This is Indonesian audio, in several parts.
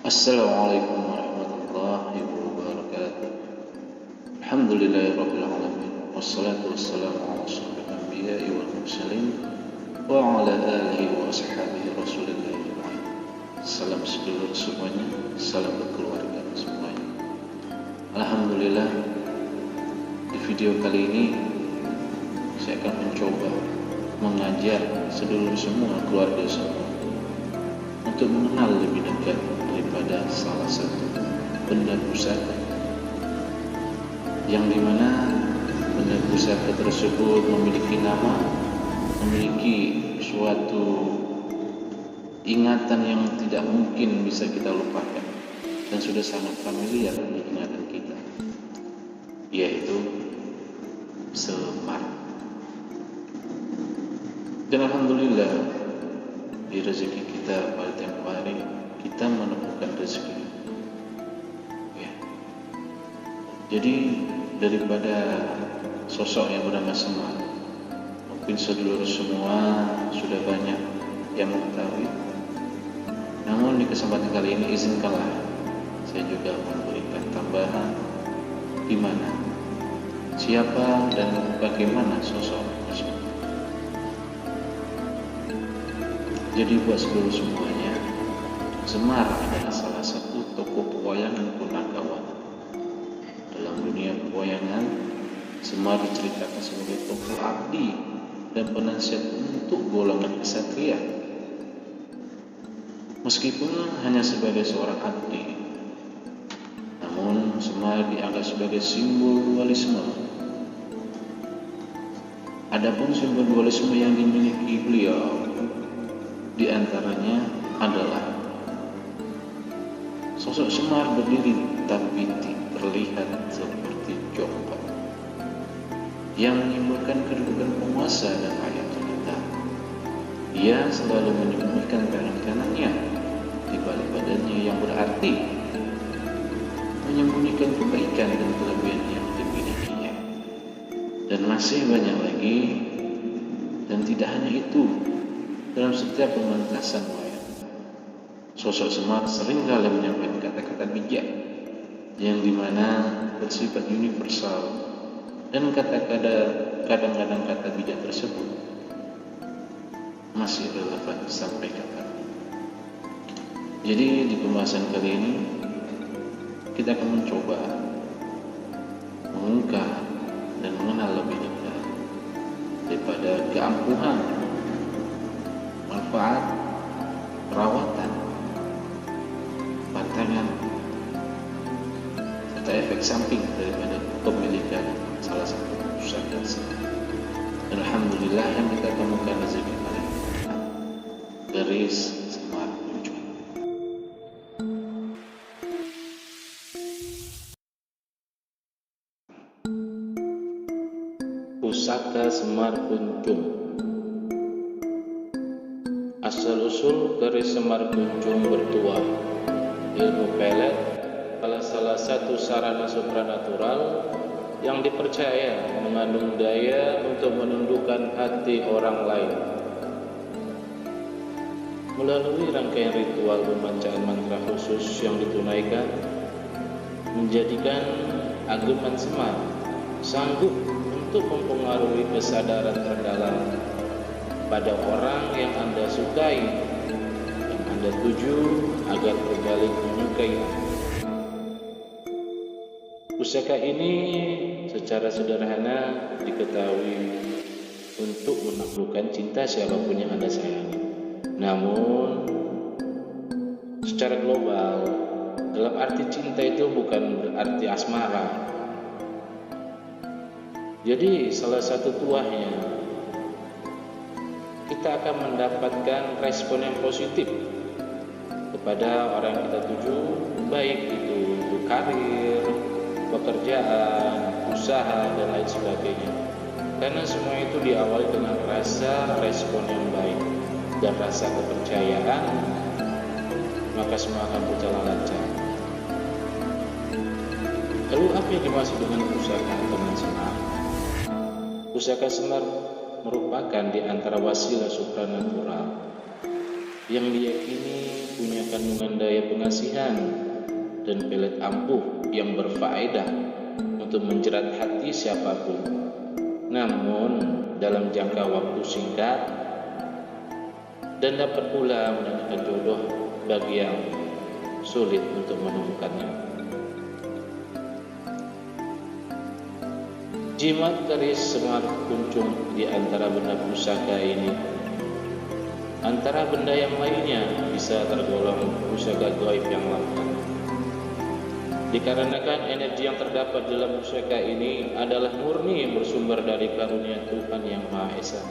Assalamualaikum warahmatullahi wabarakatuh. Alhamdulillahirabbil alamin. Wassalatu wassalamu ala asyrofil anbiya'i wal mursalin wa ala alihi wa ashabihi Rasulillah. Salam sedulur semuanya, salam berkeluarga semuanya. Alhamdulillah, di video kali ini saya akan mencoba mengajak sedulur semua, keluarga semua untuk mengenal lebih dekat daripada salah satu benda pusaka, yang dimana benda pusaka tersebut memiliki nama, memiliki suatu ingatan yang tidak mungkin bisa kita lupakan dan sudah sangat familiar di ingatan kita, yaitu Semar. Dan alhamdulillah, di rezeki kita pada tempoh hari kita menemukan rezeki. Ya. Jadi daripada sosok yang bernama Semar, mungkin sedulur semua sudah banyak yang mengetahui. Namun di kesempatan kali ini izinkanlah saya juga memberikan tambahan di mana, siapa dan bagaimana sosok tersebut. Jadi buat seluruh semuanya, Semar adalah salah satu tokoh pewayangan Punakawan. Dalam dunia pewayangan, Semar diceritakan sebagai tokoh abdi dan penasihat untuk golongan kesatria. Meskipun hanya sebagai seorang abdi, namun Semar dianggap sebagai simbol dualisme. Adapun simbol dualisme yang dimiliki beliau di antaranya adalah sosok Semar berdiri tapi terlihat seperti jongkok, yang menimbulkan kedudukan penguasa dan rakyat jelita. Ia selalu menyembunyikan tangan kanannya di balik badannya, yang berarti menyembunyikan kebaikan dan kelebihan yang dimilikinya. Dan masih banyak lagi, dan tidak hanya itu. Dalam setiap pementasan wayang, sosok Semar seringkali menyampaikan kata-kata bijak yang dimana bersifat universal, dan kadang-kadang kata bijak tersebut masih relevan sampai kapan. Jadi di pembahasan kali ini kita akan mencoba mengungkap dan mengenal lebih dekat daripada keampuhan, manfaat, perawatan, pantangan, serta efek samping daripada kepemilikan salah satu pusaka. Dan alhamdulillah yang kita temukan rezeki paling garis Semar Kunjung. Pusaka Semar Kunjung. Asal-usul keris Semar Kunjung bertuah ilmu pelet adalah salah satu sarana supranatural yang dipercaya mengandung daya untuk menundukkan hati orang lain. Melalui rangkaian ritual pembacaan mantra khusus yang ditunaikan, menjadikan ageman Semar sanggup untuk mempengaruhi kesadaran terdalam pada orang yang Anda sukai, yang Anda tuju agar berbalik menyukai. Pusaka ini secara sederhana diketahui untuk menaklukkan cinta siapapun yang Anda sayangi. Namun secara global, dalam arti cinta itu bukan berarti asmara. Jadi salah satu tuahnya, kita akan mendapatkan respon yang positif kepada orang yang kita tuju, baik itu untuk karir, pekerjaan, usaha, dan lain sebagainya. Karena semua itu diawali dengan rasa respon yang baik dan rasa kepercayaan, maka semua akan berjalan lancar. Lalu apa yang dimaksud dengan pusaka teman Semar? Pusaka Semar merupakan di antara wasilah supranatural yang diyakini punya kandungan daya pengasihan dan pelet ampuh yang berfaedah untuk menjerat hati siapapun, namun dalam jangka waktu singkat, dan dapat pula mendatangkan jodoh bagi yang sulit untuk menemukannya. Jimat keris semar kuncung di antara benda pusaka ini. Antara benda yang lainnya bisa tergolong pusaka gaib yang langka. Dikarenakan energi yang terdapat dalam pusaka ini adalah murni bersumber dari karunia Tuhan Yang Maha Esa.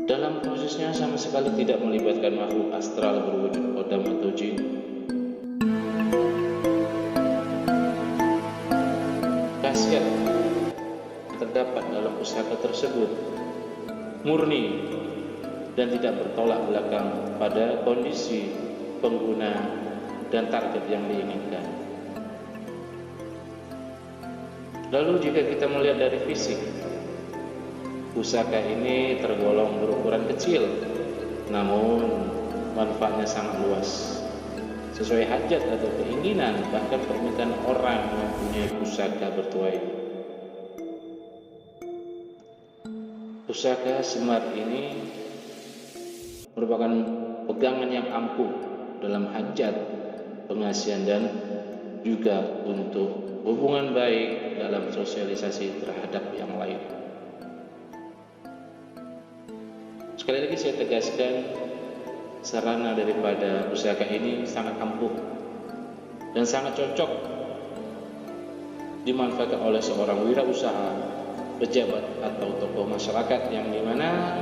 Dalam prosesnya sama sekali tidak melibatkan makhluk astral berwujud kodam atau jin. Khasiat terdapat dalam pusaka tersebut murni dan tidak bertolak belakang pada kondisi pengguna dan target yang diinginkan. Lalu jika kita melihat dari fisik, pusaka ini tergolong berukuran kecil, namun manfaatnya sangat luas, sesuai hajat atau keinginan bahkan permintaan orang yang mempunyai pusaka bertuai. Pusaka semar ini merupakan pegangan yang ampuh dalam hajat, pengasihan, dan juga untuk hubungan baik dalam sosialisasi terhadap yang lain. Sekali lagi saya tegaskan, sarana daripada pusaka ini sangat ampuh dan sangat cocok dimanfaatkan oleh seorang wirausaha, pejabat atau tokoh masyarakat yang dimana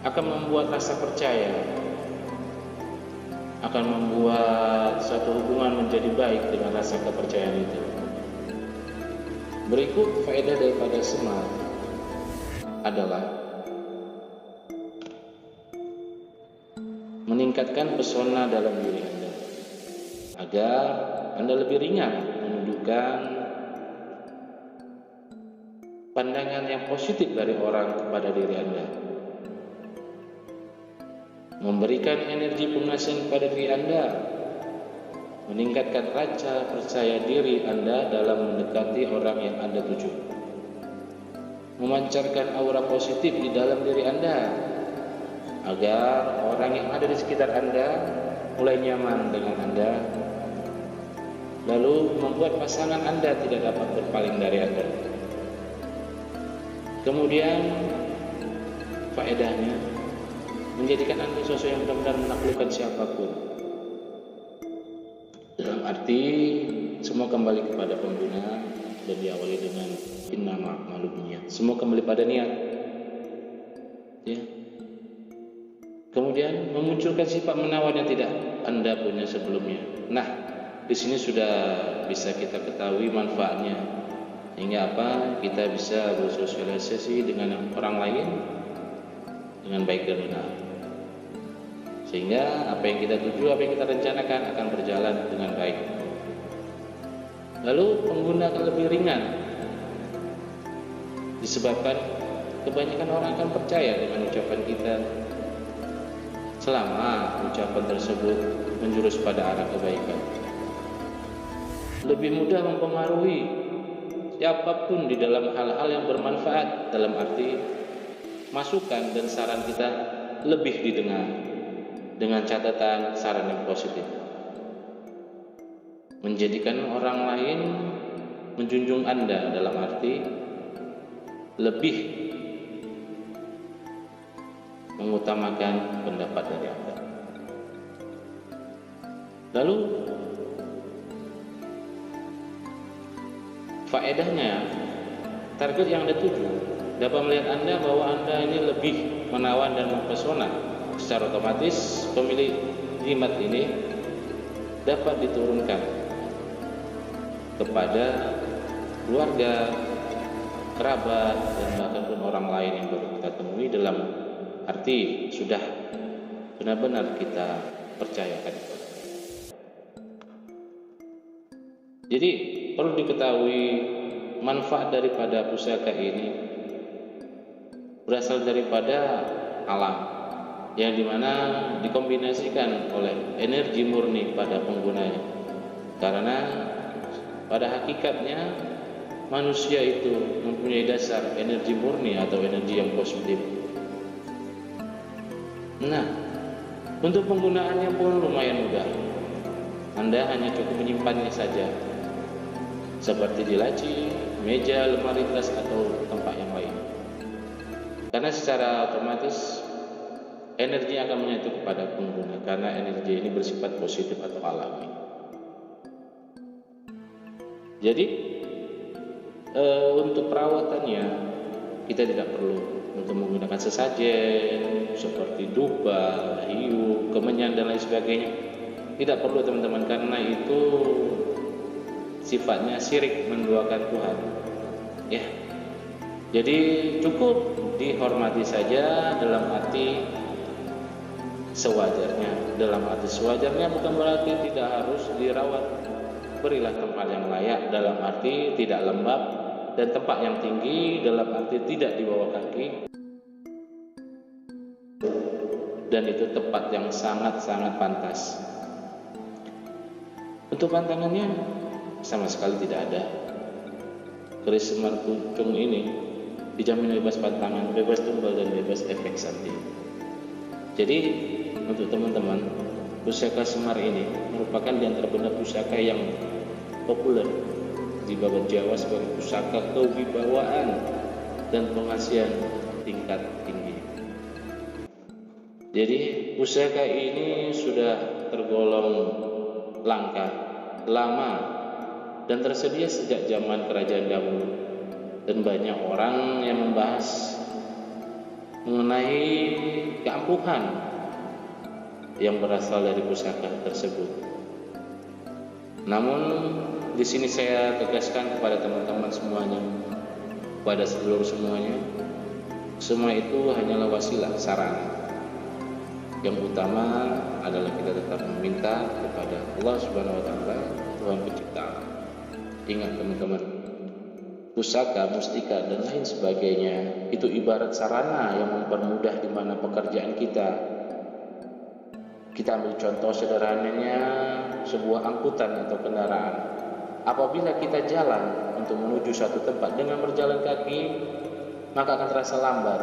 akan membuat rasa percaya, akan membuat suatu hubungan menjadi baik dengan rasa kepercayaan itu. Berikut faedah daripada semar adalah meningkatkan pesona dalam diri Anda agar Anda lebih ringan menunjukkan pandangan yang positif dari orang kepada diri Anda, memberikan energi pengasihan pada diri Anda, meningkatkan rasa percaya diri Anda dalam mendekati orang yang Anda tuju, memancarkan aura positif di dalam diri Anda agar orang yang ada di sekitar Anda mulai nyaman dengan Anda, lalu membuat pasangan Anda tidak dapat berpaling dari Anda. Kemudian faedahnya menjadikan Anda sosok yang benar-benar menaklukkan siapapun. Dalam arti semua kembali kepada pengguna dan diawali dengan innama a'malu binniyat. Semua kembali pada niat. Ya. Kemudian memunculkan sifat menawar yang tidak Anda punya sebelumnya. Nah, di sini sudah bisa kita ketahui manfaatnya. Hingga apa? Kita bisa bersosialisasi dengan orang lain dengan baik dan benar. Sehingga apa yang kita tuju, apa yang kita rencanakan akan berjalan dengan baik. Lalu pengguna akan lebih ringan, disebabkan kebanyakan orang akan percaya dengan ucapan kita selama ucapan tersebut menjurus pada arah kebaikan. Lebih mudah mempengaruhi siapapun di dalam hal-hal yang bermanfaat, dalam arti masukan dan saran kita lebih didengar dengan catatan saran yang positif, menjadikan orang lain menjunjung Anda dalam arti lebih mengutamakan pendapat dari Anda. Lalu faedahnya, target yang Anda tuju dapat melihat Anda bahwa Anda ini lebih menawan dan mempesona. Secara otomatis pemilik jimat ini dapat diturunkan kepada keluarga, kerabat, dan bahkan pun orang lain yang baru kita temui, dalam arti sudah benar-benar kita percayakan. Jadi perlu diketahui manfaat daripada pusaka ini berasal daripada alam, yang dimana dikombinasikan oleh energi murni pada penggunanya. Karena pada hakikatnya manusia itu mempunyai dasar energi murni atau energi yang positif. Nah, untuk penggunaannya pun lumayan mudah. Anda hanya cukup menyimpannya saja, seperti di laci, meja, lemari, tas, atau tempat yang lain. Karena secara otomatis energi akan menyatu kepada pengguna, karena energi ini bersifat positif atau alami. Jadi untuk perawatannya kita tidak perlu untuk menggunakan sesajen seperti dupa, hiu, kemenyan dan lain sebagainya. Tidak perlu teman-teman, karena itu sifatnya syirik, menduakan Tuhan. Ya. Jadi cukup dihormati saja dalam arti sewajarnya. Dalam arti sewajarnya bukan berarti tidak harus dirawat. Berilah tempat yang layak, dalam arti tidak lembab, dan tempat yang tinggi dalam arti tidak di bawah kaki. Dan itu tempat yang sangat-sangat pantas. Untuk pantangannya sama sekali tidak ada. Keris Semar Pucung ini dijamin bebas pantangan, bebas tumbal, dan bebas efek samping. Jadi untuk teman-teman, pusaka Semar ini merupakan di antara benda pusaka yang populer di babat Jawa sebagai pusaka kewibawaan dan pengasihan tingkat tinggi. Jadi pusaka ini sudah tergolong langka, lama, dan tersedia sejak zaman kerajaan dahulu, dan banyak orang yang membahas mengenai keampuhan yang berasal dari pusaka tersebut. Namun di sini saya tegaskan kepada teman-teman semuanya, pada seluruh semuanya, semua itu hanyalah wasilah, sarana. Yang utama adalah kita tetap meminta kepada Allah Subhanahu wa taala, Tuhan pencipta. Ingat teman-teman, pusaka, mustika, dan lain sebagainya itu ibarat sarana yang mempermudah di mana pekerjaan kita. Kita ambil contoh sederhananya sebuah angkutan atau kendaraan. Apabila kita jalan untuk menuju suatu tempat dengan berjalan kaki, maka akan terasa lambat.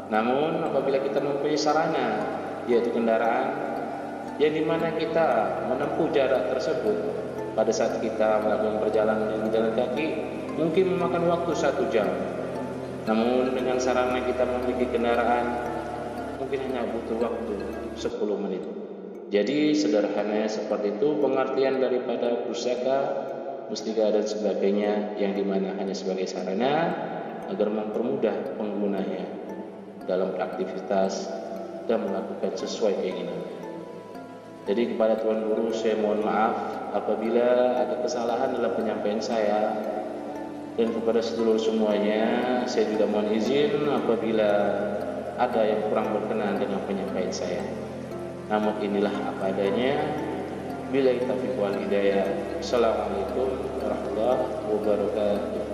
Namun apabila kita mempunyai sarana, yaitu kendaraan, yang dimana kita menempuh jarak tersebut pada saat kita melakukan perjalanan dengan jalan kaki, mungkin memakan waktu 1 jam. Namun dengan sarana kita memiliki kendaraan, mungkin hanya butuh waktu 10 menit. Jadi sederhananya seperti itu pengertian daripada pusaka, mustika, dan sebagainya, yang dimana hanya sebagai sarana agar mempermudah penggunanya dalam beraktivitas dan melakukan sesuai keinginannya. Jadi kepada Tuan Guru saya mohon maaf apabila ada kesalahan dalam penyampaian saya, dan kepada seluruh semuanya saya juga mohon izin apabila ada yang kurang berkenan dengan penyampaian saya. Namun inilah apa adanya. Billahi taufiq wal hidayah. Assalamualaikum warahmatullahi wabarakatuh.